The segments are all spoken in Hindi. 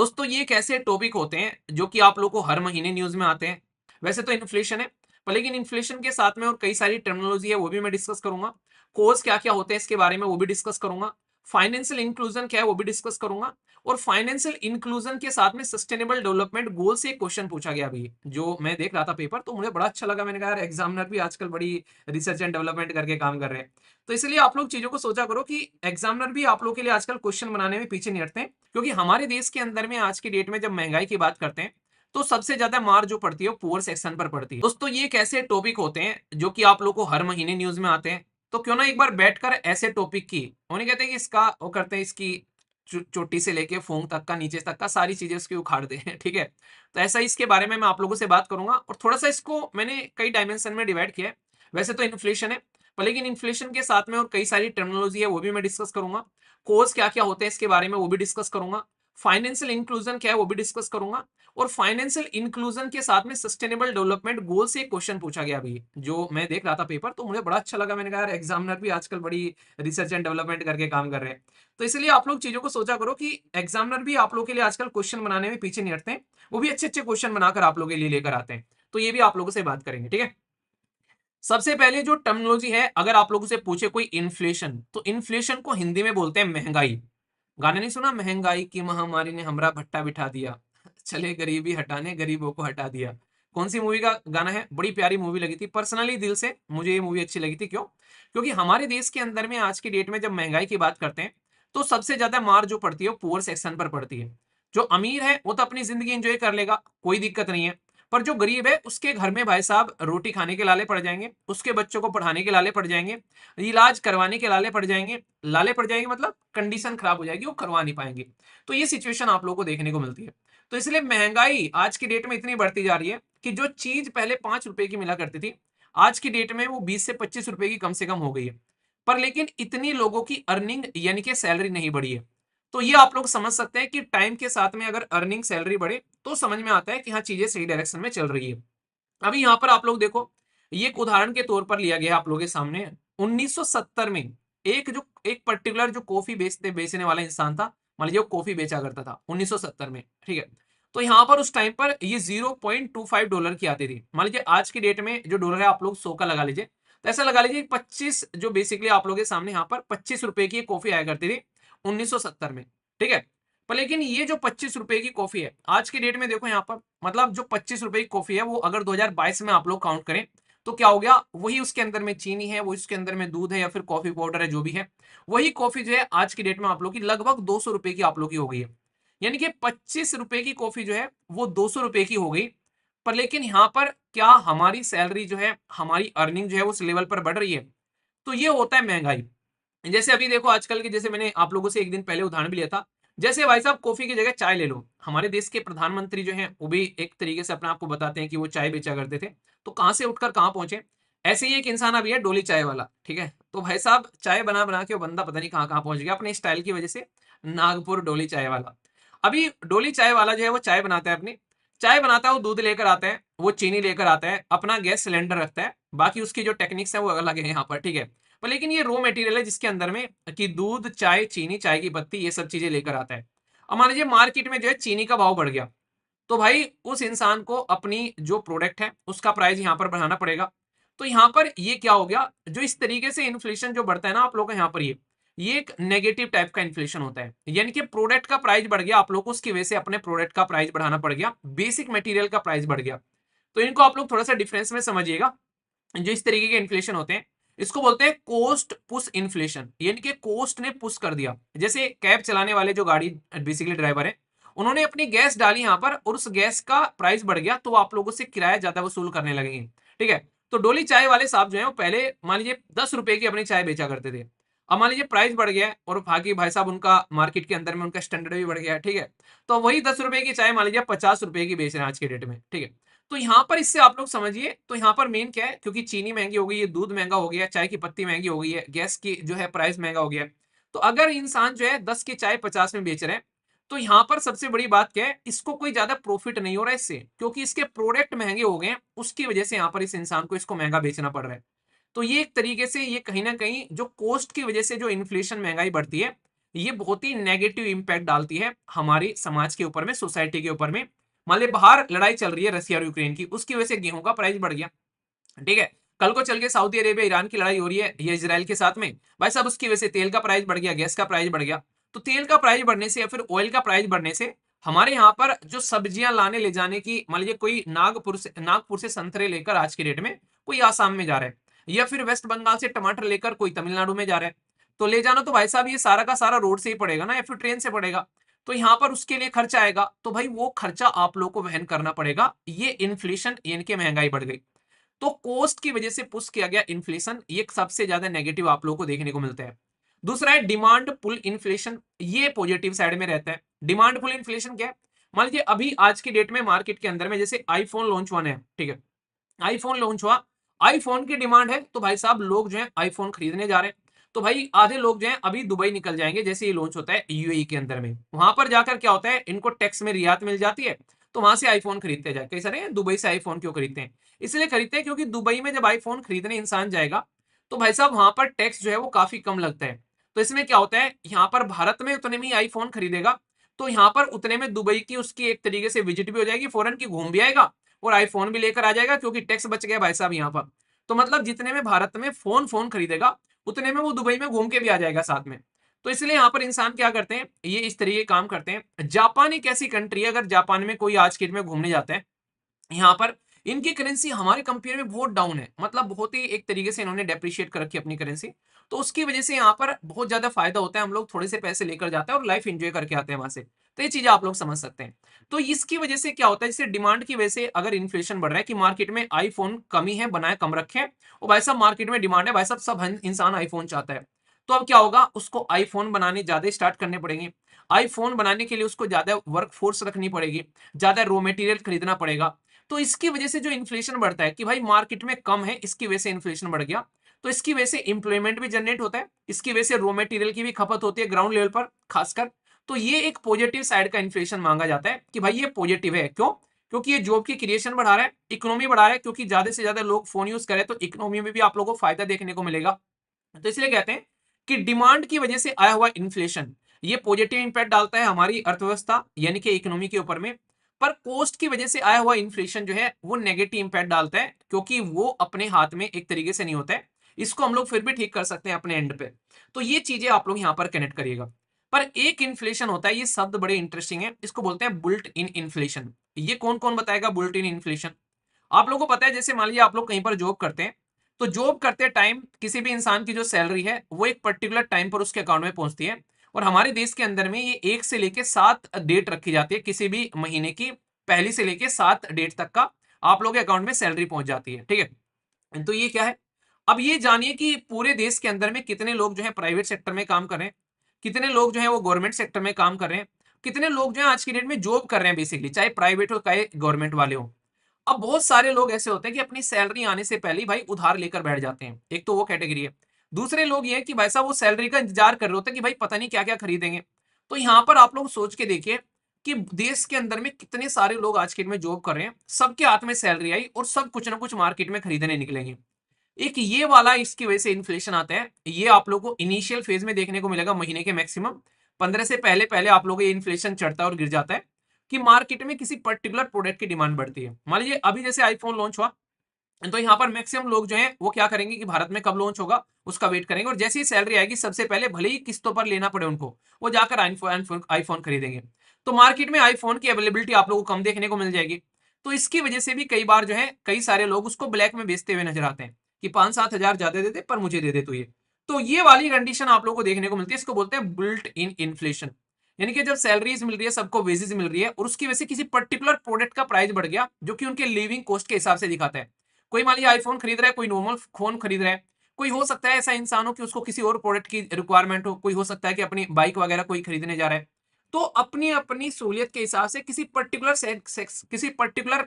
दोस्तों ये एक ऐसे टॉपिक होते हैं जो कि आप लोग को हर महीने न्यूज में आते हैं। वैसे तो इन्फ्लेशन है, पर लेकिन इन्फ्लेशन के साथ में और कई सारी टर्मिनोलॉजी है वो भी मैं डिस्कस करूंगा। कोर्स क्या क्या होते हैं इसके बारे में वो भी डिस्कस करूंगा। फाइनेंशियल इंक्लूजन क्या है वो भी डिस्कस करूंगा। और फाइनेंशियल इंक्लूजन के साथ में सस्टेनेबल डेवलपमेंट गोल से एक क्वेश्चन पूछा गया अभी जो मैं देख रहा था पेपर, तो मुझे बड़ा अच्छा लगा। मैंने कहा यार एग्जामिनर भी आजकल बड़ी रिसर्च एंड डेवलपमेंट करके काम कर रहे हैं। तो इसलिए आप लोग चीजों को सोचा करो कि एग्जामिनर भी आप लोग के लिए आजकल क्वेश्चन बनाने में पीछे नहीं हटते हैं। क्योंकि हमारे देश के अंदर में आज की डेट में जब महंगाई की बात करते हैं तो सबसे ज्यादा मार जो पड़ती है वो पुअर सेक्शन पर पड़ती है। दोस्तों ये एक ऐसे टॉपिक होते हैं जो कि आप लोग को हर महीने न्यूज में आते हैं। तो क्यों ना एक बार बैठकर ऐसे टॉपिक की उन्हें कहते हैं कि इसका वो करते हैं, इसकी चोटी से लेके फोंग तक का, नीचे तक का सारी चीजें उसकी उखाड़ दे ठीक है। तो ऐसा इसके बारे में मैं आप लोगों से बात करूंगा और थोड़ा सा इसको मैंने कई डायमेंशन में डिवाइड किया है। वैसे तो इन्फ्लेशन है, पर लेकिन इन्फ्लेशन के साथ में और कई सारी टर्मिनोलॉजी है वो भी मैं डिस्कस करूंगा। कोर्स क्या क्या होते हैं इसके बारे में वो भी डिस्कस करूंगा। फाइनेंशियल इंक्लूजन क्या है वो भी डिस्कस करूंगा। और फाइनेंशियल इंक्लूजन के साथ में सस्टेनेबल डेवलपमेंट गोल से एक क्वेश्चन पूछा गया अभी जो मैं देख रहा था पेपर, तो मुझे बड़ा अच्छा लगा। मैंने कहा यार एग्जामिनर भी आजकल बड़ी रिसर्च एंड डेवलपमेंट करके काम कर रहे हैं। तो इसलिए आप लोग चीजों को सोचा करो कि एग्जामिनर भी आप लोग के लिए आजकल क्वेश्चन बनाने में पीछे नहीं हटते हैं। वो भी अच्छे अच्छे क्वेश्चन बनाकर आप लोगों के लिए लेकर आते हैं। तो ये भी आप लोगों से बात करेंगे, ठीक है। सबसे पहले जो टर्मिनोलॉजी है, अगर आप लोगों से पूछे कोई इन्फ्लेशन, तो इन्फ्लेशन को हिंदी में बोलते हैं महंगाई। गाना नहीं सुना, महंगाई की महामारी ने हमरा भट्टा बिठा दिया, चले गरीबी हटाने गरीबों को हटा दिया। कौन सी मूवी का गाना है? बड़ी प्यारी मूवी लगी थी, पर्सनली दिल से मुझे ये मूवी अच्छी लगी थी। क्यों? क्योंकि हमारे देश के अंदर में आज की डेट में जब महंगाई की बात करते हैं तो सबसे ज्यादा मार जो पड़ती है वो पुअर सेक्शन पर पड़ती है। जो अमीर है वो तो अपनी जिंदगी एंजॉय कर लेगा, कोई दिक्कत नहीं है। पर जो गरीब है उसके घर में भाई साहब रोटी खाने के लाले पड़ जाएंगे, उसके बच्चों को पढ़ाने के लाले पड़ जाएंगे, इलाज करवाने के लाले पड़ जाएंगे। लाले पड़ जाएंगे मतलब कंडीशन खराब हो जाएगी, वो करवा नहीं पाएंगे। तो ये सिचुएशन आप लोगों को देखने को मिलती है। तो इसलिए महंगाई आज की डेट में इतनी बढ़ती जा रही है कि जो चीज पहले 5 रुपए की मिला करती थी, आज की डेट में वो 20 से 25 रुपए की कम से कम हो गई है। पर लेकिन इतनी लोगों की अर्निंग यानी कि सैलरी नहीं बढ़ी है। तो ये आप लोग समझ सकते हैं कि टाइम के साथ में अगर अर्निंग सैलरी बढ़े तो समझ में आता है कि हाँ चीजें सही डायरेक्शन में चल रही है। अभी यहाँ पर आप लोग देखो, ये एक उदाहरण के तौर पर लिया गया आप लोगों के सामने। 1970 में एक पर्टिकुलर जो कॉफी बेचने वाला इंसान था, मान लीजिए वो कॉफी बेचा करता था 1970 में, ठीक है। तो यहाँ पर उस टाइम पर ये $0.25 की आती थी। मान लीजिए आज की डेट में जो डॉलर है आप लोग 100 का लगा लीजिए, तो ऐसा लगा लीजिए 25, जो बेसिकली आप लोगों के सामने यहाँ पर 25 रुपए की कॉफी आया करती थी 1970 में, ठीक है। पर लेकिन ये जो 25 रुपए की कॉफी है आज की डेट में देखो यहाँ पर, मतलब जो 25 रुपए की कॉफी है वो अगर 2022 में आप लोग काउंट करें तो क्या हो गया, वही उसके अंदर में चीनी है, वही उसके अंदर में दूध है या फिर कॉफी पाउडर है, जो भी है वही कॉफी जो है आज की डेट में आप लोग की लगभग 200 रुपए की आप लोग की हो गई है। यानी कि 25 रुपए की कॉफी जो है वो 200 रुपए की हो गई। पर लेकिन यहाँ पर क्या हमारी सैलरी जो है, हमारी अर्निंग जो है उस लेवल पर बढ़ रही है? तो ये होता है महंगाई। जैसे अभी देखो आजकल के, जैसे मैंने आप लोगों से एक दिन पहले उदाहरण भी लिया था, जैसे भाई साहब कॉफी की जगह चाय ले लो। हमारे देश के प्रधानमंत्री जो हैं वो भी एक तरीके से अपने आप को बताते हैं कि वो चाय बेचा करते थे। तो कहाँ से उठकर कहाँ पहुंचे। ऐसे ही एक इंसान अभी है डोली चाय वाला, ठीक है। तो भाई साहब चाय बना बना के वो बंदा पता नहीं कहाँ कहाँ पहुंच गया अपने स्टाइल की वजह से। नागपुर डोली चाय वाला। अभी डोली चाय वाला जो है वो चाय बनाता है, अपनी चाय बनाता है, वो दूध लेकर आता है, वो चीनी लेकर आता है, अपना गैस सिलेंडर रखता है, बाकी उसकी जो टेक्निक्स है वो अलग है यहाँ पर, ठीक है। पर लेकिन ये रॉ मटेरियल है जिसके अंदर में कि दूध, चाय, चीनी, चाय की पत्ती, ये सब चीजें लेकर आता है। अब मान लीजिए मार्केट में जो है चीनी का भाव बढ़ गया, तो भाई उस इंसान को अपनी जो प्रोडक्ट है उसका प्राइस यहाँ पर बढ़ाना पड़ेगा। तो यहाँ पर ये क्या हो गया, जो इस तरीके से इन्फ्लेशन जो बढ़ता है ना आप लोगों का यहाँ पर, ये एक नेगेटिव टाइप का इन्फ्लेशन होता है। यानी कि प्रोडक्ट का प्राइस बढ़ गया, आप लोग को उसकी वजह से अपने प्रोडक्ट का प्राइस बढ़ाना पड़ गया, बेसिक मटेरियल का प्राइस बढ़ गया। तो इनको आप लोग थोड़ा सा डिफरेंस में समझिएगा। जो इस तरीके के इन्फ्लेशन होते हैं इसको बोलते हैं कोस्ट पुश इन्फ्लेशन, यानी कि कोस्ट ने पुश कर दिया। जैसे कैब चलाने वाले जो गाड़ी बेसिकली ड्राइवर है, उन्होंने अपनी गैस डाली यहाँ पर और उस गैस का प्राइस बढ़ गया, तो वो आप लोगों से किराया ज्यादा वसूल करने लगेंगे, ठीक है। तो डोली चाय वाले साहब जो है वो पहले मान लीजिए 10 रुपए की अपनी चाय बेचा करते थे। अब मान लीजिए प्राइस बढ़ गया है और बाकी भाई साहब उनका मार्केट के अंदर में उनका स्टैंडर्ड भी बढ़ गया है, ठीक है। तो वही 10 रुपए की चाय मान लीजिए 50 रुपए की बेच रहे हैं आज के डेट में, ठीक है। तो यहाँ पर इससे आप लोग समझिए, तो यहाँ पर मेन क्या है, क्योंकि चीनी महंगी हो गई है, दूध महंगा हो गया, चाय की पत्ती महंगी हो गई है, गैस की जो है प्राइस महंगा हो गया है। तो अगर इंसान जो है 10 की चाय 50 में बेच रहे हैं, तो यहाँ पर सबसे बड़ी बात क्या है, इसको कोई ज्यादा प्रॉफिट नहीं हो रहा है इससे, क्योंकि इसके प्रोडक्ट महंगे हो गए हैं, उसकी वजह से यहाँ पर इस इंसान को इसको महंगा बेचना पड़ रहा है। तो ये एक तरीके से ये कहीं ना कहीं जो कॉस्ट की वजह से जो इन्फ्लेशन महंगाई बढ़ती है, ये बहुत ही नेगेटिव इंपैक्ट डालती है हमारे समाज के ऊपर में, सोसाइटी के ऊपर में। मान लीजिए बाहर लड़ाई चल रही है रसिया और यूक्रेन की, उसकी वजह से गेहूं का प्राइस बढ़ गया, ठीक है। कल को चल के सऊदी अरेबिया ईरान की लड़ाई हो रही है ये इजराइल के साथ में, भाई साहब उसकी वजह से तेल का प्राइस बढ़ गया, गैस का प्राइस बढ़ गया। तो तेल का प्राइस बढ़ने से या फिर ऑयल का प्राइस बढ़ने से हमारे यहाँ पर जो सब्जियां लाने ले जाने की, मान लीजिए कोई नागपुर से संतरे लेकर आज की डेट में कोई आसाम में जा रहा है, या फिर वेस्ट बंगाल से टमाटर लेकर कोई तमिलनाडु में जा रहा है, तो ले जाना तो भाई साहब ये सारा का सारा रोड से ही पड़ेगा ना, या फिर ट्रेन से पड़ेगा। तो यहाँ पर उसके लिए खर्चा आएगा, तो भाई वो खर्चा आप लोग को वहन करना पड़ेगा। ये इन्फ्लेशन यानी कि महंगाई बढ़ गई, तो कॉस्ट की वजह से पुश किया गया इन्फ्लेशन, ये सबसे ज्यादा नेगेटिव आप लोगों को देखने को मिलता है। दूसरा है डिमांड पुल इन्फ्लेशन, ये पॉजिटिव साइड में रहता है। डिमांड पुल इन्फ्लेशन क्या है? मान लीजिए अभी आज की डेट में मार्केट के अंदर में जैसे आईफोन लॉन्च हुआ है, ठीक है, आईफोन लॉन्च हुआ, आईफोन की डिमांड है, तो भाई साहब लोग जो है आईफोन खरीदने जा रहे हैं। तो भाई आधे लोग जो है अभी दुबई निकल जाएंगे जैसे ये लॉन्च होता है यूएई के अंदर में, वहां पर जाकर क्या होता है, इनको टैक्स में रियायत मिल जाती है, तो वहां से आईफोन खरीदते जाए। कई सारे दुबई से आईफोन क्यों खरीदते हैं? इसलिए खरीदते हैं क्योंकि दुबई में जब आईफोन खरीदने इंसान जाएगा, तो भाई साहब वहां पर टैक्स जो है वो काफी कम लगता है। तो इसमें क्या होता है, यहाँ पर भारत में उतने में ही आईफोन खरीदेगा, तो यहाँ पर उतने में दुबई की उसकी एक तरीके से विजिट भी हो जाएगी, फॉरेन की घूम भी आएगा और आईफोन भी लेकर आ जाएगा, क्योंकि टैक्स बच गया भाई साहब यहाँ पर। तो मतलब जितने में भारत में फोन फोन खरीदेगा, उतने में वो दुबई में घूम के भी आ जाएगा साथ में। तो इसलिए यहाँ पर इंसान क्या करते हैं, ये इस तरीके काम करते हैं। जापान एक ऐसी कंट्री है, अगर जापान में कोई आज के डेट में घूमने जाता है, यहाँ पर इनकी करेंसी हमारे कंपेयर में बहुत डाउन है, मतलब बहुत ही एक तरीके से इन्होंने डेप्रिशिएट कर रखी है अपनी करेंसी। तो उसकी वजह से यहाँ पर बहुत ज्यादा फायदा होता है, हम लोग थोड़े से पैसे लेकर जाते हैं और लाइफ एंजॉय करके आते हैं वहां से। तो ये चीजें आप लोग समझ सकते हैं। तो इसकी वजह से क्या होता है, जैसे डिमांड की वजह से अगर इन्फ्लेशन बढ़ रहा है कि मार्केट में आईफोन कमी है, बनाए कम रखे, और भाई साहब मार्केट में डिमांड है, भाई साहब सब इंसान आईफोन चाहता है, तो अब क्या होगा, उसको आईफोन बनाने ज्यादा स्टार्ट करने पड़ेंगे। आईफोन बनाने के लिए उसको ज्यादा वर्क फोर्स रखनी पड़ेगी, ज्यादा रॉ मटेरियल खरीदना पड़ेगा। तो इसकी वजह से जो इन्फ्लेशन बढ़ता है कि भाई मार्केट में कम है, इसकी वजह से इन्फ्लेशन बढ़ गया, तो इसकी वजह से इंप्लॉयमेंट भी जनरेट होता है, इसकी वजह से रॉ मटेरियल की भी खपत होती है ग्राउंड लेवल पर खासकर। तो ये एक पॉजिटिव साइड का इन्फ्लेशन मांगा जाता है कि भाई ये पॉजिटिव है। क्यों? क्योंकि ये जॉब की क्रिएशन बढ़ा रहा है, इकोनॉमी बढ़ा रहा है, क्योंकि ज्यादा से ज्यादा लोग फोन यूज करें तो इकोनॉमी में भी आप लोगों को फायदा देखने को मिलेगा। तो इसलिए कहते हैं कि डिमांड की वजह से आया हुआ इन्फ्लेशन ये पॉजिटिव इंपैक्ट डालता है हमारी अर्थव्यवस्था यानी कि इकोनॉमी के ऊपर में। पर कॉस्ट की वजह से आया हुआ इन्फ्लेशन जो है वो नेगेटिव इंपैक्ट डालता है, क्योंकि वो अपने हाथ में एक तरीके से नहीं होता है, इसको हम लोग फिर भी ठीक कर सकते हैं अपने एंड पे। तो ये चीजें आप लोग यहाँ पर कनेक्ट करिएगा। पर एक इन्फ्लेशन होता है, ये शब्द बड़े इंटरेस्टिंग है, इसको बोलते हैं बुल्ट इन इन्फ्लेशन। ये कौन कौन बताएगा बुल्ट इन इन्फ्लेशन? आप लोगों को पता है, जैसे मान लीजिए आप लोग कहीं पर जॉब करते हैं, तो जॉब करते टाइम किसी भी इंसान की जो सैलरी है वो एक पर्टिकुलर टाइम पर उसके अकाउंट में पहुंचती है। और हमारे देश के अंदर में ये 1 से लेके 7 डेट रखी जाती है, किसी भी महीने की पहली से लेके 7 डेट तक का आप लोगों के अकाउंट में सैलरी पहुंच जाती है, ठीक है। तो ये क्या है, अब ये जानिए कि पूरे देश के अंदर में कितने लोग जो है प्राइवेट सेक्टर में काम कर रहे हैं, कितने लोग जो है वो गवर्नमेंट सेक्टर में काम कर रहे हैं, कितने लोग जो है आज की डेट में जॉब कर रहे हैं बेसिकली, चाहे प्राइवेट हो चाहे गवर्नमेंट वाले हो। अब बहुत सारे लोग ऐसे होते हैं कि अपनी सैलरी आने से पहले ही भाई उधार लेकर बैठ जाते हैं, एक तो वो कैटेगरी है। दूसरे लोग ये है कि भाई साहब वो सैलरी का इंतजार कर रहे होते हैं कि भाई पता नहीं क्या क्या खरीदेंगे। तो यहाँ पर आप लोग सोच के देखिए कि देश के अंदर में कितने सारे लोग आज के डेट में जॉब कर रहे हैं, सबके हाथ में सैलरी आई और सब कुछ ना कुछ मार्केट में खरीदने निकलेंगे। एक ये वाला इसकी वजह से इन्फ्लेशन आता है, ये आप लोगों को इनिशियल फेज में देखने को मिलेगा, महीने के मैक्सिमम 15 से पहले पहले आप लोगों को ये इन्फ्लेशन चढ़ता है और गिर जाता है कि मार्केट में किसी पर्टिकुलर प्रोडक्ट की डिमांड बढ़ती है। मान लीजिए अभी जैसे आईफोन लॉन्च हुआ, तो यहाँ पर मैक्सिमम लोग जो हैं वो क्या करेंगे कि भारत में कब लॉन्च होगा उसका वेट करेंगे, और जैसे ही सैलरी आएगी सबसे पहले भले ही किस्तों पर लेना पड़े उनको, वो जाकर आईफोन खरीदेंगे। तो मार्केट में आईफोन की अवेलेबिलिटी आप लोगों को कम देखने को मिल जाएगी। तो इसकी वजह से भी कई बार जो है कई सारे लोग उसको ब्लैक में बेचते हुए नजर आते हैं कि 5-7 हजार ज्यादा दे दे पर मुझे दे दे तो ये वाली कंडीशन आप लोगों को देखने को मिलती है, इसको बोलते हैं बुल्ट इन इन्फ्लेशन। यानी कि जब सैलरीज मिल रही है, सबको वेजेस मिल रही है, और उसकी वजह से किसी पर्टिकुलर प्रोडक्ट का प्राइस बढ़ गया जो कि उनके लिविंग कॉस्ट के हिसाब से दिखाता है। कोई मान लीजिए आईफोन खरीद रहा है, कोई नॉर्मल फोन खरीद रहा है, कोई हो सकता है ऐसा इंसान हो कि उसको किसी और प्रोडक्ट की रिक्वायरमेंट हो, कोई हो सकता है कि अपनी बाइक वगैरह कोई खरीदने जा रहा है। तो अपनी अपनी सहूलियत के हिसाब से किसी पर्टिकुलर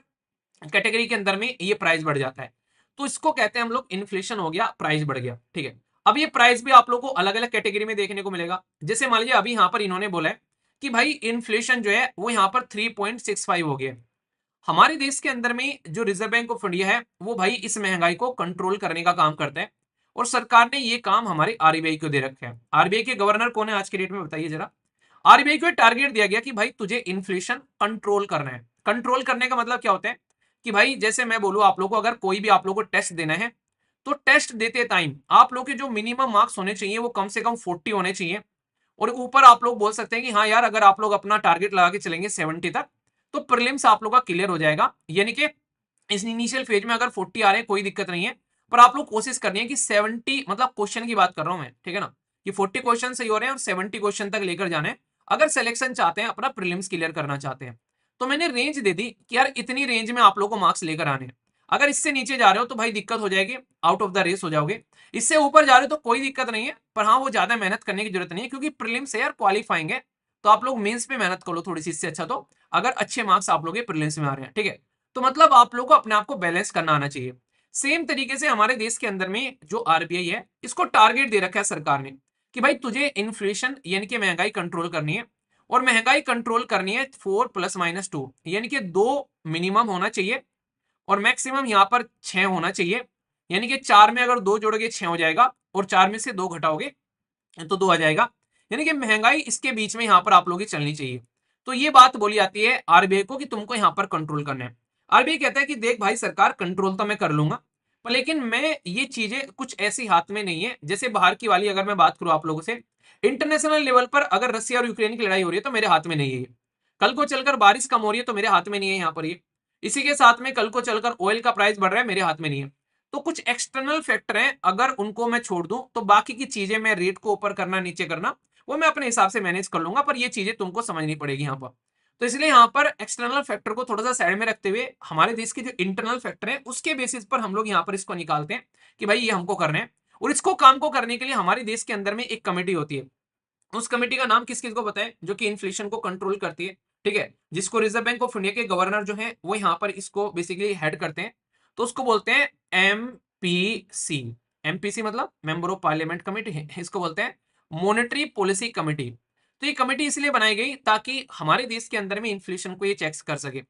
कैटेगरी के अंदर में ये प्राइस बढ़ जाता है। तो इसको कहते हैं हम लोग इन्फ्लेशन हो गया, प्राइस बढ़ गया, ठीक है। अब ये प्राइस भी आप लोगों को अलग अलग कैटेगरी में देखने को मिलेगा। जैसे मान लीजिए अभी यहाँ पर इन्होंने बोला है कि भाई इन्फ्लेशन जो है वो यहाँ पर 3.65 हो गया। हमारे देश के अंदर में जो रिजर्व बैंक ऑफ इंडिया है वो भाई इस महंगाई को कंट्रोल करने का काम करता है। और सरकार ने ये काम हमारे आरबीआई को दे रखा है। आरबीआई के गवर्नर कौन है आज के डेट में, बताइए जरा। आरबीआई को टारगेट दिया गया कि भाई तुझे इन्फ्लेशन कंट्रोल करना है। कंट्रोल करने का मतलब क्या होता है कि भाई जैसे मैं बोलूं आप लोगों को, अगर कोई भी आप लोगों को टेस्ट देना है तो टेस्ट देते टाइम आप लोग के जो मिनिमम मार्क्स होने चाहिए वो कम से कम 40 होने चाहिए। और ऊपर आप लोग बोल सकते हैं कि हाँ यार, अगर आप लोग अपना टारगेट लगा के चलेंगे 70 तक तो प्रीलिम्स आप लोग का क्लियर हो जाएगा। यानी कि इस इनिशियल फेज में अगर 40 आ रहे हैं कोई दिक्कत नहीं है, पर आप लोग कोशिश करनी है कि 70, मतलब क्वेश्चन की बात कर रहा हूं मैं, ठीक है ना, कि 40 क्वेश्चन सही हो रहे हैं और 70 क्वेश्चन तक लेकर जाने हैं अगर सिलेक्शन चाहते हैं, अपना प्रीलिम्स क्लियर करना चाहते हैं। तो मैंने रेंज दे दी कि यार इतनी रेंज में आप लोग को मार्क्स लेकर आने हैं। अगर इससे नीचे जा रहे हो तो भाई दिक्कत हो जाएगी, आउट ऑफ द रेस हो जाओगे। इससे ऊपर जा रहे हो तो कोई दिक्कत नहीं है, पर हाँ वो ज्यादा मेहनत करने की जरूरत नहीं है क्योंकि प्रीलिम्स है यार, क्वालिफाइंग है। तो आप लोग मेंस पे मेहनत कर लो थोड़ी सी, इससे अच्छा तो अगर अच्छे मार्क्स आप लोग प्रीलिम्स में आ रहे हैं, ठीक है। तो मतलब आप लोग को अपने आप को बैलेंस करना आना चाहिए। सेम तरीके से हमारे देश के अंदर में जो आरबीआई है, इसको टारगेट दे रखा है सरकार ने कि भाई तुझे इन्फ्लेशन यानी कि महंगाई कंट्रोल करनी है। और महंगाई कंट्रोल करनी है 4 ± 2, यानी कि 2 मिनिमम होना चाहिए और मैक्सिमम यहाँ पर 6 होना चाहिए। यानी कि 4 में अगर 2 जोड़ोगे 6 हो जाएगा और 4 में से 2 घटाओगे तो 2 आ जाएगा। यानी कि महंगाई इसके बीच में यहाँ पर आप लोगों की चलनी चाहिए। तो ये बात बोली जाती है आरबीआई को कि तुमको यहाँ पर कंट्रोल करना है। आरबीआई कहता है कि देख भाई सरकार, कंट्रोल तो मैं कर लूंगा, पर लेकिन मैं ये चीजें कुछ ऐसी हाथ में नहीं है। जैसे बाहर की वाली अगर मैं बात करूं आप लोगों से, इंटरनेशनल लेवल पर अगर रसिया और यूक्रेन की लड़ाई हो रही है तो मेरे हाथ में नहीं है ये। कल को चलकर बारिश कम हो रही है तो मेरे हाथ में नहीं है यहाँ पर ये। इसी के साथ में कल को चलकर ऑयल का प्राइस बढ़ रहा है, मेरे हाथ में नहीं है। तो कुछ एक्सटर्नल फैक्टर हैं, अगर उनको मैं छोड़ दूं तो बाकी की चीजें, मैं रेट को ऊपर करना नीचे करना, वो मैं अपने हिसाब से मैनेज कर लूंगा, पर ये चीजें तुमको समझनी पड़ेगी यहाँ पर। तो इसलिए यहाँ पर एक्सटर्नल फैक्टर को थोड़ा सा साइड में रखते हुए हमारे देश के जो इंटरनल फैक्टर है उसके बेसिस पर हम लोग यहाँ पर इसको निकालते हैं कि भाई ये हमको करना है। और इसको काम को करने के लिए हमारे देश के अंदर में एक कमेटी होती है। उस कमेटी का नाम किस किस को पता है, जो कि इन्फ्लेशन को कंट्रोल करती है, ठीक है, जिसको रिजर्व बैंक ऑफ इंडिया के गवर्नर जो है वो यहाँ पर इसको बेसिकली हेड करते हैं। तो उसको बोलते हैं एमपीसी। एमपीसी मतलब मेंबर ऑफ पार्लियामेंट कमेटी है, इसको बोलते हैं मॉनेटरी पॉलिसी कमेटी। तो ये कमेटी इसलिए बनाई गई ताकि हमारे देश के अंदर में इन्फ्लेशन को ये चेक कर सके।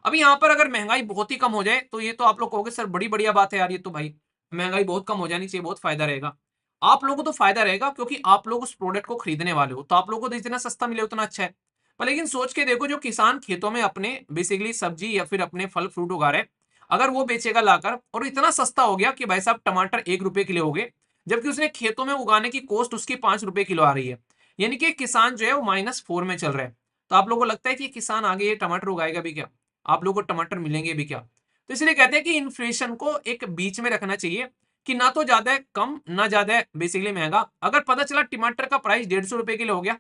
अभी यहाँ पर अगर महंगाई बहुत ही कम हो जाए तो ये तो आप लोग कहोगे सर बड़ी बढ़िया बात है यार, ये तो भाई महंगाई बहुत कम हो जानी चाहिए, बहुत फायदा रहेगा। आप लोगों को तो फायदा रहेगा क्योंकि आप लोग उस प्रोडक्ट को खरीदने वाले हो, तो आप लोगों को तो जितना सस्ता मिले उतना अच्छा है। पर लेकिन सोच के देखो, जो किसान खेतों में अपने बेसिकली सब्जी या फिर अपने फल फ्रूट उगा रहे हैं, अगर वो बेचेगा लाकर और इतना सस्ता हो गया कि भाई साहब टमाटर 1 रुपए किलो हो गए, जबकि उसने खेतों में उगाने की कॉस्ट उसकी 5 रुपए किलो आ रही है। यानी कि किसान जो है वो -4 में चल रहा है। तो आप लोगों को लगता है कि किसान आगे ये टमाटर उगाएगा भी क्या, आप लोगों को टमाटर मिलेंगे भी क्या। तो इसलिए कहते हैं कि इन्फ्लेशन को एक बीच में रखना चाहिए कि ना तो ज्यादा है कम, ना ज्यादा है बेसिकली महंगा। अगर पता चला टमाटर का प्राइस 150 रुपए किलो हो गया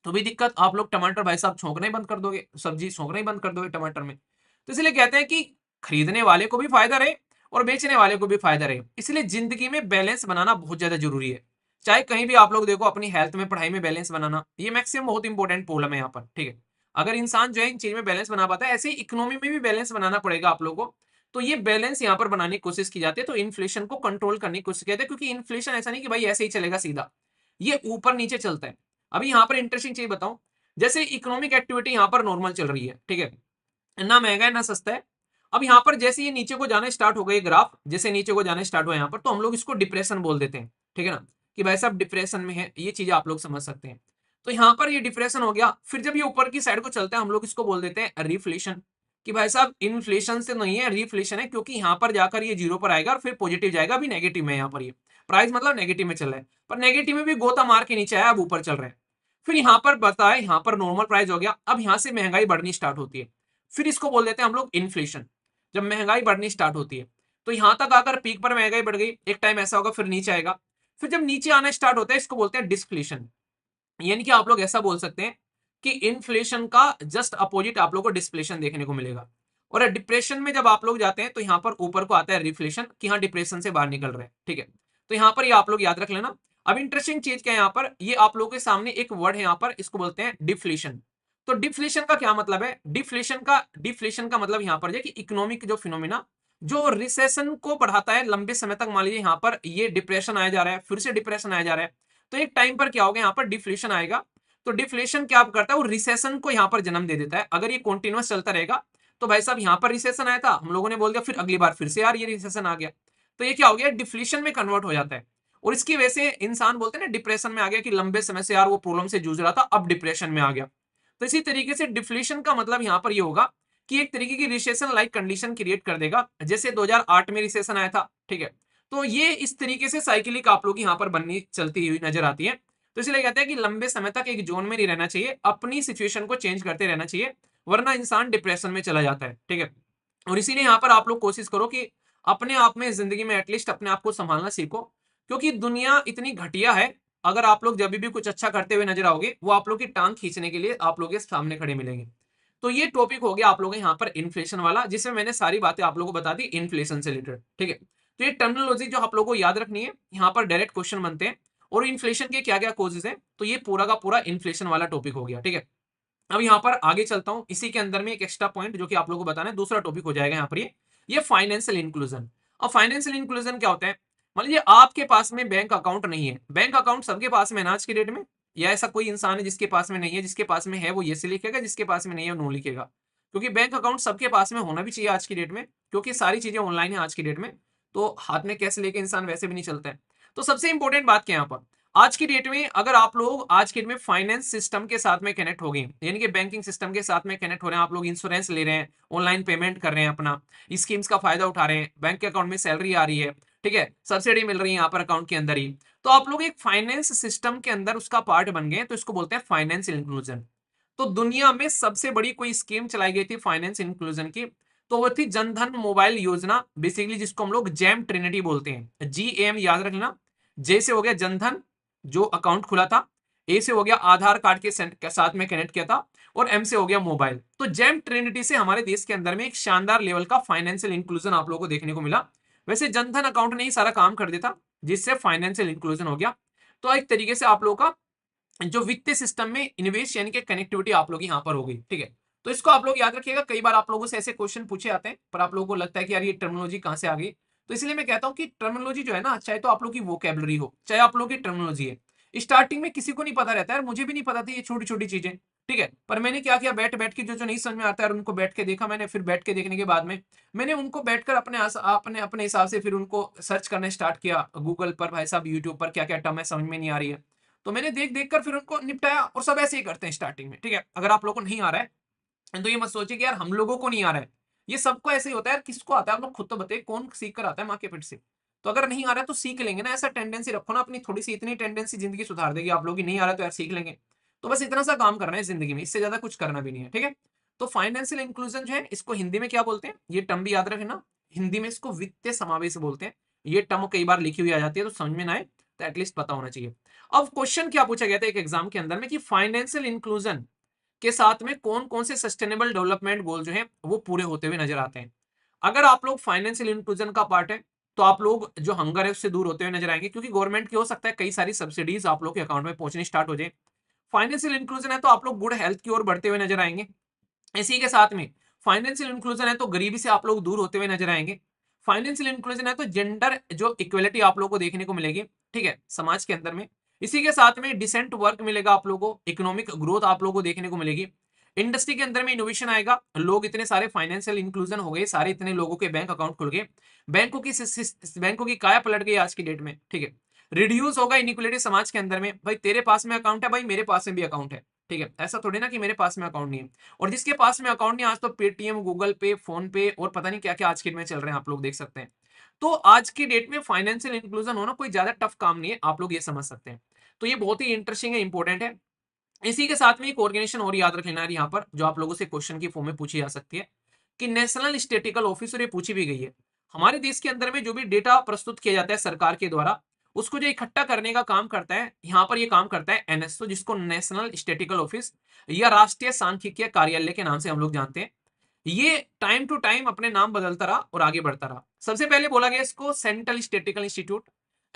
तो भी दिक्कत, आप लोग टमाटर भाई साहब छोंकना ही बंद कर दोगे, सब्जी छोंकना ही बंद कर दोगे टमाटर में। तो इसलिए कहते हैं कि खरीदने वाले को भी फायदा रहे और बेचने वाले को भी फायदा रहे। इसलिए जिंदगी में बैलेंस बनाना बहुत ज्यादा जरूरी है। चाहे कहीं भी आप लोग देखो, अपनी हेल्थ में, पढ़ाई में बैलेंस बनाना ये मैक्सिमम बहुत इंपॉर्टेंट प्रॉब्लम है यहाँ पर, ठीक है। अगर इंसान जो है इन चीज में बैलेंस बना पाता है, ऐसे ही इकोनॉमी में भी बैलेंस बनाना पड़ेगा आप लोगों को। तो ये बैलेंस यहाँ पर बनाने की कोशिश की जाती है। तो इन्फ्लेशन को कंट्रोल करने की कोशिश की जाती है, क्योंकि इन्फ्लेशन ऐसा नहीं कि भाई ऐसे ही चलेगा सीधा, ये ऊपर नीचे चलता है। अभी यहाँ पर इंटरेस्टिंग चीज बताऊं, जैसे इकोनॉमिक एक्टिविटी यहाँ पर नॉर्मल चल रही है, ठीक है, ना महंगा है ना सस्ता है। अब यहाँ पर जैसे ये नीचे को जाना स्टार्ट हो गए ग्राफ, जैसे नीचे को जाना स्टार्ट हुआ यहाँ पर, तो हम लोग इसको डिप्रेशन बोल देते हैं, ठीक है ना, कि भाई साहब डिप्रेशन में है, ये चीजें आप लोग समझ सकते हैं। तो यहाँ पर ये डिप्रेशन हो गया, फिर जब ये ऊपर की साइड को चलता है हम लोग इसको बोल देते हैं रिफ्लेशन, कि भाई साहब इन्फ्लेशन से नहीं है, रिफ्लेशन है, क्योंकि यहाँ पर जाकर ये जीरो पर आएगा और फिर पॉजिटिव जाएगा। अभी नेगेटिव में यहाँ पर ये प्राइस मतलब नेगेटिव में चल रहा है, पर नेगेटिव में भी गोता मार के नीचे आया, अब ऊपर चल रहा है। फिर यहाँ पर बताए, यहाँ पर नॉर्मल प्राइस हो गया, अब यहाँ से महंगाई बढ़नी स्टार्ट होती है, फिर इसको बोल देते हैं हम लोग इन्फ्लेशन। जब महंगाई बढ़नी स्टार्ट होती है तो यहां तक आकर पीक पर महंगाई बढ़ गई, एक टाइम ऐसा होगा फिर नीचे आएगा, फिर जब नीचे आना स्टार्ट होता है इसको बोलते हैं डिस्फ्लेशन। यानी कि आप लोग ऐसा बोल सकते हैं कि इन्फ्लेशन का जस्ट अपोजिट आप लोग को डिस्फ्लेशन देखने को मिलेगा। और डिप्रेशन में जब आप लोग जाते हैं तो यहाँ पर ऊपर को आता है रिफ्लेशन, कि हाँ डिप्रेशन से बाहर निकल रहे हैं, ठीक है। तो यहाँ पर ये आप लोग याद रख लेना। अब इंटरेस्टिंग चीज क्या है यहाँ पर, ये आप लोगों के सामने एक वर्ड है यहाँ पर, इसको बोलते हैं डिफ्लेशन। तो डिफ्लेशन का क्या मतलब है, डिफ्लेशन का मतलब यहाँ पर कि इकोनॉमिक जो फिनोमिना जो रिसेशन को बढ़ाता है लंबे समय तक। मान लीजिए यहाँ पर ये डिप्रेशन आया जा रहा है, फिर से डिप्रेशन आया जा रहा है, तो एक टाइम पर क्या होगा, यहाँ पर डिफ्लेशन आएगा। तो डिफ्लेशन क्या करता है, वो रिसेशन को यहाँ पर जन्म दे देता है। अगर ये कंटिन्यूअस चलता रहेगा तो भाई साहब यहाँ पर रिसेशन आया था, हम लोगों ने बोल दिया, फिर अगली बार फिर से यार ये रिसेशन आ गया। तो ये क्या हो गया, डिफ्लेशन में कन्वर्ट हो जाता है। और इसकी वजह से इंसान बोलते हैं ना डिप्रेशन में आ गया, कि लंबे समय से यार वो प्रॉब्लम से जूझ रहा था, अब डिप्रेशन में आ गया। तो इसी तरीके से डिफ्लेशन का मतलब यहां पर ये होगा कि एक तरीके की रिसेशन लाइक कंडीशन क्रिएट कर देगा, जैसे 2008 में रिसेशन आया था, ठीक है। तो ये इस तरीके से साइकिलिक आप लोग यहाँ पर बननी चलती हुई नजर आती है। तो इसलिए कहते हैं कि लंबे समय तक एक जोन में नहीं रहना चाहिए, अपनी सिचुएशन को चेंज करते रहना चाहिए, वरना इंसान डिप्रेशन में चला जाता है, ठीक है। और इसीलिए यहाँ पर आप लोग कोशिश करो कि अपने आप में जिंदगी में एटलीस्ट अपने आप को संभालना सीखो, क्योंकि दुनिया इतनी घटिया है। अगर आप लोग जब भी कुछ अच्छा करते हुए नजर आओगे, वो आप लोग की टांग खींचने के लिए आप लोग के सामने खड़े मिलेंगे। तो ये टॉपिक हो गया आप लोगों यहाँ पर इन्फ्लेशन वाला, जिसमें मैंने सारी बातें आप लोगों को बता दी इन्फ्लेशन से रिलेटेड, ठीक है। तो ये टर्मिनोलॉजी जो आप लोगों को याद रखनी है, यहाँ पर डायरेक्ट क्वेश्चन बनते हैं। और इन्फ्लेशन के क्या क्या कॉजेज है, तो ये पूरा का पूरा इन्फ्लेशन वाला टॉपिक हो गया, ठीक है। अब यहाँ पर आगे चलता हूँ, इसी के अंदर में एक एक्स्ट्रा पॉइंट जो कि आप लोगों को बताना है, दूसरा टॉपिक हो जाएगा यहाँ पर ये फाइनेंशियल इंक्लूजन। अब फाइनेंशियल इंक्लूजन क्या होता है, मान लीजिए आपके पास में बैंक अकाउंट नहीं है। बैंक अकाउंट सबके पास में है ना आज की डेट में, या ऐसा कोई इंसान है जिसके पास में नहीं है? जिसके पास में है वो यस लिखेगा, जिसके पास में नहीं है वो नो लिखेगा, क्योंकि बैंक अकाउंट सबके पास में होना भी चाहिए आज की डेट में, क्योंकि सारी चीजें ऑनलाइन है आज की डेट में। तो हाथ में कैसे लेके इंसान वैसे भी नहीं चलता है। तो सबसे इंपॉर्टेंट बात क्या है यहाँ पर, आज की डेट में अगर आप लोग आज की डेट में फाइनेंस सिस्टम के साथ में कनेक्ट हो गए, यानी कि बैंकिंग सिस्टम के साथ में कनेक्ट हो रहे हैं, आप लोग इंश्योरेंस ले रहे हैं, ऑनलाइन पेमेंट कर रहे हैं, अपना स्कीम्स का फायदा उठा रहे हैं, बैंक के अकाउंट में सैलरी आ रही है, ठीक है, सब्सिडी मिल रही है यहाँ पर अकाउंट के अंदर ही, तो आप लोग एक फाइनेंस सिस्टम के अंदर उसका पार्ट बन गए, तो इसको बोलते हैं फाइनेंशियल इंक्लूजन। तो दुनिया में सबसे बड़ी कोई स्कीम चलाई गई थी फाइनेंस इंक्लूजन की, तो वो थी जनधन मोबाइल योजना, बेसिकली जिसको हम लोग जैम ट्रिनिटी बोलते हैं, GAM याद रखना। जे से हो गया जनधन, जो अकाउंट खुला था, ए से हो गया आधार कार्ड के साथ में कनेक्ट किया था, और एम से हो गया मोबाइल। तो जेम ट्रिनिटी से हमारे देश के अंदर में एक शानदार लेवल का फाइनेंशियल इंक्लूजन आप लोगों को देखने को मिला। वैसे जनधन अकाउंट ने ही सारा काम कर दिया था, जिससे फाइनेंशियल इंक्लूजन हो गया। तो एक तरीके से आप लोगों का जो वित्तीय सिस्टम में इन्वेस्ट यानी कि कनेक्टिविटी आप लोग यहाँ पर हो गई, ठीक है। तो इसको आप लोग याद रखिएगा, कई बार आप लोगों से ऐसे क्वेश्चन पूछे जाते हैं, पर आप लोगों को लगता है कि यार ये टर्मिनोलॉजी कहाँ से आ गई। तो इसलिए मैं कहता हूँ कि टर्मिनोलॉजी जो है ना, चाहे तो आप लोग की वोकैबुलरी हो, चाहे आप लोग की टर्मिनोलॉजी है, स्टार्टिंग में किसी को नहीं पता रहता है, मुझे भी नहीं पता थी ये छोटी छोटी चीजें, ठीक है। पर मैंने क्या किया, बैठ बैठ के जो जो नहीं समझ में आता है उनको बैठ के देखा मैंने, फिर बैठ के देखने के बाद में मैंने उनको बैठकर अपने अपने हिसाब से फिर उनको सर्च करना स्टार्ट किया गूगल पर, भाई साहब यूट्यूब पर क्या क्या टर्म है समझ में नहीं आ रही है, तो मैंने देख देख कर फिर उनको निपटाया। और सब ऐसे ही करते हैं स्टार्टिंग में, ठीक है। अगर आप लोगों को नहीं आ रहा है तो ये मत सोचिए कि यार हम लोगों को नहीं आ रहा है, ये सबको ऐसे ही होता है यार। किसको आता है आप लोग खुद तो बताइए, कौन सीख कर आता है माँ के पेट से? तो अगर नहीं आ रहा है तो सीख लेंगे ना, ऐसा टेंडेंसी रखो ना अपनी, थोड़ी सी इतनी टेंडेंसी जिंदगी सुधार देगी आप लोग की। नहीं आ रहा तो यार सीख लेंगे, तो बस इतना सा काम करना है जिंदगी में, इससे ज्यादा कुछ करना भी नहीं है, ठीक है। तो फाइनेंशियल इंक्लूजन जो है, इसको हिंदी में क्या बोलते हैं, ये टर्म भी याद रखना, हिंदी में इसको वित्तीय समावेश बोलते हैं। ये टर्म कई बार लिखी हुई आ जाती है, तो समझ में ना आए तो एटलीस्ट पता होना चाहिए। अब क्वेश्चन क्या पूछा गया था एक एग्जाम के अंदर में, कि फाइनेंशियल इंक्लूजन के साथ में कौन कौन से सस्टेनेबल डेवलपमेंट गोल जो है वो पूरे होते हुए नजर आते हैं। अगर आप लोग फाइनेंशियल इंक्लूजन का पार्ट है, तो आप लोग जो हंगर है उससे दूर होते हुए नजर आएंगे, क्योंकि गवर्नमेंट की हो सकता है कई सारी सब्सिडीज आप लोग के अकाउंट में पहुंचनी स्टार्ट हो जाए। फाइनेंशियल इंक्लूजन है तो आप लोग गुड हेल्थ की ओर बढ़ते हुए नजर आएंगे। इसी के साथ में फाइनेंशियल इंक्लूजन है तो गरीबी से आप लोग दूर होते हुए नजर आएंगे। फाइनेंशियल इंक्लूजन है तो जेंडर जो इक्वलिटी आप लोगों को देखने को मिलेगी, ठीक है, समाज के अंदर में। इसी के साथ में डिसेंट वर्क मिलेगा आप लोगों को, इकोनॉमिक ग्रोथ आप लोगों को देखने को मिलेगी। इंडस्ट्री के अंदर में इनोवेशन आएगा, लोग इतने सारे फाइनेंशियल इंक्लूजन हो गए, सारे इतने लोगों के बैंक अकाउंट खुल गए, बैंकों की काया पलट गई आज की डेट में, ठीक है। रिड्यूस होगा इनइक्वलिटी समाज के अंदर में, भाई तेरे पास में अकाउंट है, भाई मेरे पास में भी अकाउंट है, ठीक है। ऐसा थोड़ी ना कि मेरे पास में अकाउंट नहीं है। और जिसके पास में अकाउंट नहीं, आज तो पेटीएम, गूगल पे, फोन पे और पता नहीं क्या क्या आज की डेट में चल रहे हैं, आप लोग देख सकते हैं। तो आज की डेट में फाइनेंशियल इंक्लूजन होना कोई ज्यादा टफ काम नहीं है, आप लोग ये समझ सकते हैं। तो ये बहुत ही इंटरेस्टिंग है, इंपॉर्टेंट है। इसी के साथ में एक ऑर्गेनाइजेशन और याद रख लेना है यहाँ पर, जो आप लोगों से क्वेश्चन की फॉर्म में पूछी जा सकती है, कि नेशनल स्टेटिकल ऑफिस, और ये पूछी भी गई है। हमारे देश के अंदर में जो भी डेटा प्रस्तुत किया जाता है सरकार के द्वारा, उसको जो इकट्ठा करने का काम करता है, यहाँ पर ये काम करता है NSO, जिसको नेशनल स्टेटिकल ऑफिस या राष्ट्रीय सांख्यिकीय कार्यालय के नाम से हम लोग जानते हैं। ये टाइम टू टाइम अपने नाम बदलता रहा और आगे बढ़ता रहा। सबसे पहले बोला गया इसको सेंट्रल स्टेटिकल इंस्टीट्यूट,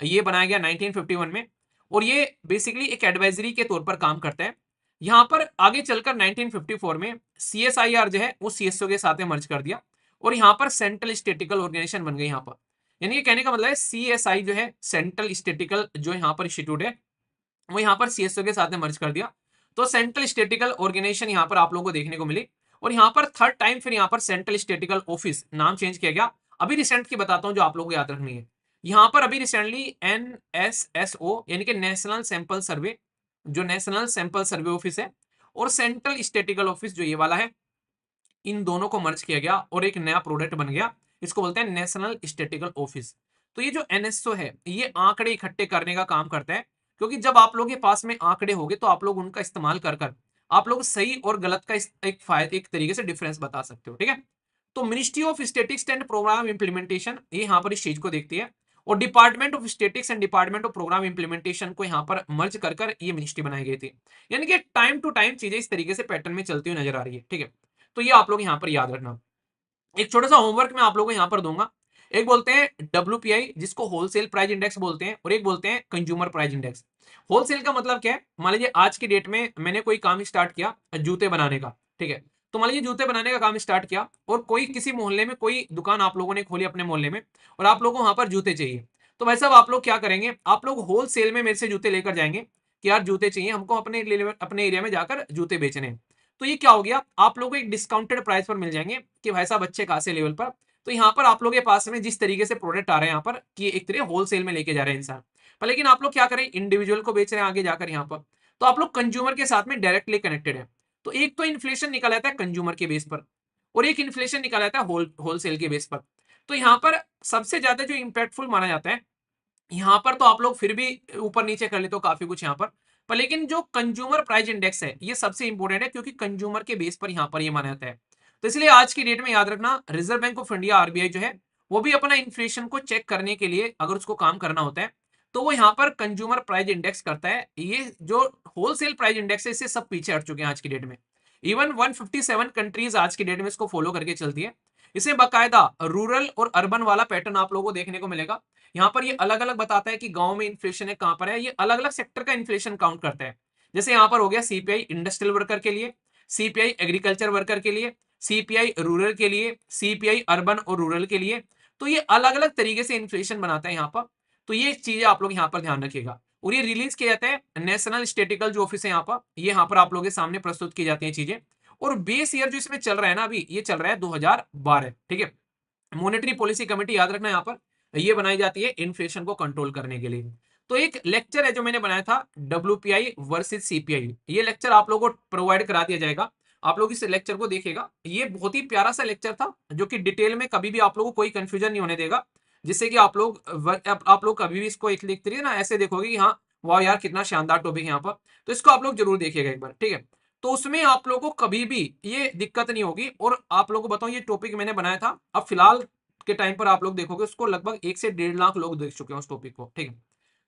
ये बनाया गया 1951 में, और ये बेसिकली एक एडवाइजरी के तौर पर काम करता है। यहाँ पर आगे चलकर 1954 में CSIR जो है वो CSO के साथ में मर्ज कर दिया, और यहाँ पर सेंट्रल स्टेटिकल ऑर्गेनाइजेशन बन गई यहाँ पर। यानी कि कहने का मतलब है CSI जो है सेंट्रल स्टेटिकल जो यहाँ पर इंस्टीट्यूट है, वो यहाँ पर CSO के साथ में मर्ज कर दिया। तो सेंट्रल स्टेटिकल ऑर्गेनाइजेशन यहाँ पर आप लोगों को देखने को मिली। और यहाँ पर थर्ड टाइम फिर यहाँ पर सेंट्रल स्टेटिकल ऑफिस नाम चेंज किया गया। अभी रिसेंट की बताता हूँ जो आप लोगों को याद रखनी है। यहाँ पर अभी रिसेंटली NSSO यानी कि नेशनल सैंपल सर्वे, जो नेशनल सैंपल सर्वे ऑफिस है, और सेंट्रल स्टेटिकल ऑफिस जो ये वाला है, इन दोनों को मर्ज किया गया और एक नया प्रोडक्ट बन गया। इसको बोलते हैं नेशनल स्टेटिकल ऑफिस। तो ये जो NSO है ये आंकड़े इकट्ठे करने का काम करता है, क्योंकि जब आप लोगों के पास में आंकड़े होंगे तो आप लोग उनका इस्तेमाल कर कर आप लोग सही और गलत का एक तरीके से डिफरेंस बता सकते हो। ठीक है, तो ministry of statistics and programme implementation ये यहाँ पर इस चीज को देखती है, और department of statistics and department of programme implementation को यहाँ पर मर्ज कर कर ये मिनिस्ट्री बनाई गई थी। यानी कि टाइम टू टाइम चीजें इस तरीके से पैटर्न में चलती हुई नजर आ रही है। ठीक है, तो ये आप लोग यहाँ पर याद रखना। एक छोटा सा होमवर्क मैं आप लोगों को यहाँ पर दूंगा। एक बोलते हैं WPI जिसको होलसेल प्राइस इंडेक्स बोलते हैं, और एक बोलते हैं कंज्यूमर प्राइस इंडेक्स। होलसेल का मतलब क्या है, मान लीजिए आज की डेट में मैंने कोई काम स्टार्ट किया जूते बनाने का। ठीक है, तो मान लीजिए जूते बनाने का काम स्टार्ट किया, और कोई किसी मोहल्ले में कोई दुकान आप लोगों ने खोली अपने मोहल्ले में, और आप लोगों को वहां पर जूते चाहिए। तो भाई साहब आप लोग क्या करेंगे, आप लोग होलसेल में मेरे से जूते लेकर जाएंगे कि यार जूते चाहिए हमको, अपने एरिया में जाकर जूते बेचने हैं। तो ये क्या हो गया, आप लोगों को एक डिस्काउंटेड प्राइस पर मिल जाएंगे कि भाई साहब अच्छे खासे लेवल पर। तो यहाँ पर आप लोगों के पास में जिस तरीके से प्रोडक्ट आ रहे हैं यहाँ पर कि एक तरह होलसेल में लेके जा रहे हैं इंसान, पर लेकिन आप लोग क्या करें, इंडिविजुअल को बेच रहे हैं आगे जाकर यहाँ पर। तो आप लोग कंज्यूमर के साथ में डायरेक्टली कनेक्टेड है। तो एक तो इन्फ्लेशन निकल आता है कंज्यूमर के बेस पर, और एक इन्फ्लेशन निकल आता है होलसेल के बेस पर। तो यहाँ पर सबसे ज्यादा जो इम्पैक्टफुल माना जाता है, यहाँ पर तो आप लोग फिर भी ऊपर नीचे कर लेते हो काफी कुछ यहाँ पर लेकिन जो कंज्यूमर प्राइस इंडेक्स है ये सबसे इंपॉर्टेंट है, क्योंकि कंज्यूमर के बेस पर यहाँ पर ये माना जाता है। तो इसलिए आज की डेट में याद रखना, reserve bank of India RBI जो है वो भी अपना इन्फ्लेशन को चेक करने के लिए अगर उसको काम करना होता है तो वो यहाँ पर कंज्यूमर प्राइस इंडेक्स करता है। ये जो होलसेल प्राइस इंडेक्स है इससे सब पीछे हट चुके हैं आज की डेट में। इवन 157 कंट्रीज आज की डेट में इसको फॉलो करके चलती है। इसे बाकायदा रूरल और अर्बन वाला पैटर्न आप लोगों को देखने को मिलेगा। यहाँ पर ये अलग अलग बताता है कि गांव में इन्फ्लेशन है कहां पर है, ये अलग अलग सेक्टर का इन्फ्लेशन काउंट करता है। जैसे यहाँ पर हो गया CPI इंडस्ट्रियल वर्कर के लिए, CPI एग्रीकल्चर वर्कर के लिए, CPI रूरल के लिए, CPI अर्बन और रूरल के लिए। तो ये अलग अलग तरीके से इन्फ्लेशन बनाता है यहाँ पर। तो ये चीजें आप लोग यहाँ पर ध्यान रखिएगा, और ये रिलीज किया जाता है नेशनल स्टेटिकल जो ऑफिस है यहाँ पर, ये यहाँ पर आप लोगों के सामने प्रस्तुत की जाती है चीजें। और बेस ईयर जो इसमें चल रहा है ना अभी, ये चल रहा है 2012। ठीक है, मॉनेटरी पॉलिसी कमेटी याद रखना यहाँ पर ये बनाई जाती है इन्फ्लेशन को कंट्रोल करने के लिए। तो एक लेक्चर है जो मैंने बनाया था WPI वर्सेस CPI, ये लेक्चर आप लोगों को प्रोवाइड करा दिया जाएगा। आप लोग इस लेक्चर को देखिएगा, ये बहुत ही प्यारा सा लेक्चर था जो कि डिटेल में कभी भी आप लोगों को कोई कंफ्यूजन नहीं होने देगा, जिससे कि आप लोग कभी भी इसको एक लिखते रहिए ना ऐसे देखोगे कि हाँ वाह यार कितना शानदार टॉपिक है यहाँ पर। तो इसको आप लोग जरूर देखिएगा एक बार। ठीक है, तो उसमें आप लोगों को कभी भी ये दिक्कत नहीं होगी। और आप लोगों को बताऊं ये टॉपिक मैंने बनाया था, अब फिलहाल के टाइम पर आप लोग देखोगे उसको लगभग 1 से 1.5 लाख लोग देख चुके हैं उस टॉपिक को। ठीक है,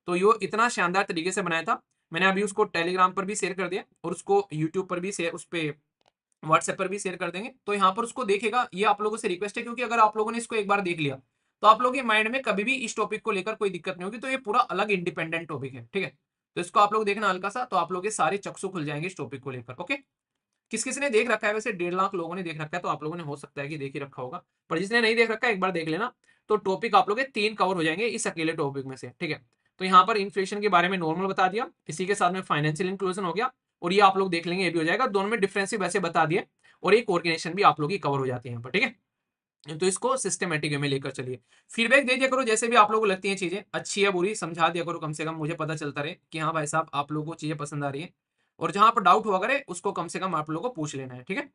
तो ये इतना शानदार तरीके से बनाया था मैंने, अभी उसको टेलीग्राम पर भी शेयर कर दिया और उसको यूट्यूब पर भी शेयर, उस पर व्हाट्सएप पर भी शेयर कर देंगे। तो यहाँ पर उसको देखेगा, ये आप लोगों से रिक्वेस्ट है, क्योंकि अगर आप लोगों ने इसको एक बार देख लिया तो आप लोगों के माइंड में कभी भी इस टॉपिक को लेकर कोई दिक्कत नहीं होगी। तो ये पूरा अलग इंडिपेंडेंट टॉपिक है। ठीक है, तो इसको आप लोग देखना हल्का सा, तो आप लोग के सारे चक्षु खुल जाएंगे इस टॉपिक को लेकर। ओके, किस किस ने देख रखा है, वैसे 1.5 लाख लोगों ने देख रखा है, तो आप लोगों ने हो सकता है कि देख ही रखा होगा, पर जिसने नहीं देख रखा है एक बार देख लेना। तो टॉपिक आप लोग के 3 कवर हो जाएंगे इस अकेले टॉपिक में से। ठीक है, तो यहाँ पर इन्फ्लेशन के बारे में नॉर्मल बता दिया, इसी के साथ में फाइनेंशियल इंक्लूजन हो गया, और ये आप लोग देख लेंगे ये भी हो जाएगा, दोनों में डिफरेंस वैसे बता दिए, और एक ऑर्गेनाइजेशन भी आप लोग की कवर हो जाती है यहाँ पर। ठीक है, तो इसको सिस्टमेटिक वे में लेकर चलिए। फीडबैक दे दिया करो, जैसे भी आप लोगों को लगती हैं चीजें अच्छी या बुरी समझा दिया करो, कम से कम मुझे पता चलता रहे कि हाँ भाई साहब आप लोगों को चीजें पसंद आ रही है। और जहां पर डाउट हुआ करे उसको कम से कम आप लोगों को पूछ लेना है। ठीक है,